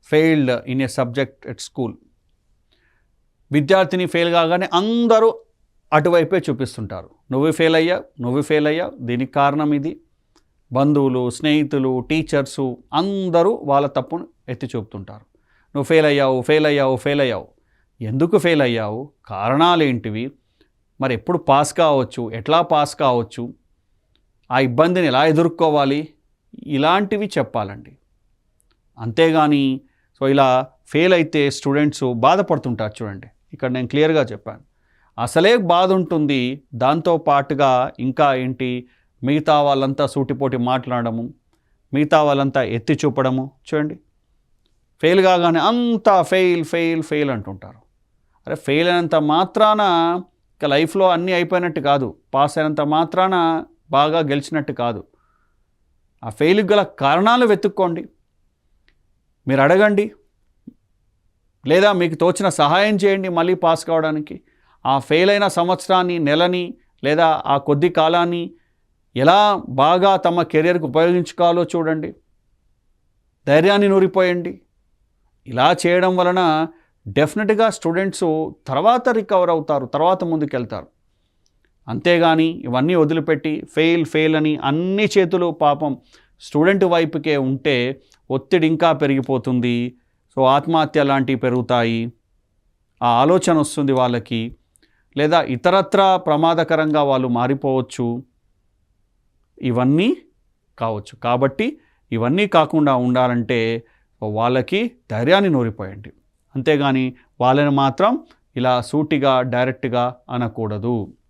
Failed in a subject at school. విద్యార్థిని fail కాగానే అందరూ అటువైపే చూపిస్తుంటారు. నువ్వు ఫెయిల్ అయ్యావు, దీనికి కారణం ఇది. బంధువులు, స్నేహితులు, టీచర్సు అందరూ వాళ్ళ తప్పును ఎత్తి చూపుతుంటారు. నువ్వు ఫెయిల్ అయ్యావు. ఎందుకు ఫెయిల్ అయ్యావు? కారణాలు ఏంటివి? మరి ఎప్పుడు పాస్ కావచ్చు? ఎట్లా పాస్ కావచ్చు? ఆ ఇబ్బందిని ఎలా ఎదుర్కోవాలి? ఇలాంటివి చెప్పాలండి. అంతేగాని ఇలా ఫెయిల్ అయితే స్టూడెంట్స్ బాధపడుతుంటారు. చూడండి, ఇక్కడ నేను క్లియర్గా చెప్పాను. అసలే బాధ ఉంటుంది, దాంతో పాటుగా ఇంకా ఏంటి, మిగతా వాళ్ళంతా సూటిపోటి మాట్లాడము, మిగతా వాళ్ళంతా ఎత్తి చూపడము. చూడండి, ఫెయిల్ కాగానే అంతా ఫెయిల్ అంటుంటారు. అరే, ఫెయిల్ అయినంత మాత్రాన ఇక లైఫ్లో అన్నీ అయిపోయినట్టు కాదు. పాస్ అయినంత మాత్రాన బాగా గెలిచినట్టు కాదు. ఆ ఫెయిల్కి గల కారణాలు వెతుక్కోండి, మీరు అడగండి, లేదా మీకు తోచిన సహాయం చేయండి మళ్ళీ పాస్ కావడానికి. ఆ ఫెయిల్ అయిన సంవత్సరాన్ని, నెలని, లేదా ఆ కొద్ది కాలాన్ని ఎలా బాగా తమ కెరియర్కి ఉపయోగించుకోవాలో చూడండి. ధైర్యాన్ని నూరిపోయండి. ఇలా చేయడం వలన డెఫినెట్గా స్టూడెంట్స్ తర్వాత రికవర్ అవుతారు, తర్వాత ముందుకెళ్తారు. అంతేగాని ఇవన్నీ వదిలిపెట్టి ఫెయిల్ అని అన్ని చేతులు పాపం స్టూడెంట్ వైపుకే ఉంటే ఒత్తిడి ఇంకా పెరిగిపోతుంది. ఆత్మహత్య లాంటివి పెరుగుతాయి, ఆ ఆలోచన వస్తుంది వాళ్ళకి, లేదా ఇతరత్రా ప్రమాదకరంగా వాళ్ళు మారిపోవచ్చు. ఇవన్నీ కావచ్చు. కాబట్టి ఇవన్నీ కాకుండా ఉండాలంటే వాళ్ళకి ధైర్యాన్ని నూరిపోయండి. అంతేగాని వాళ్ళని మాత్రం ఇలా సూటిగా డైరెక్ట్గా అనకూడదు.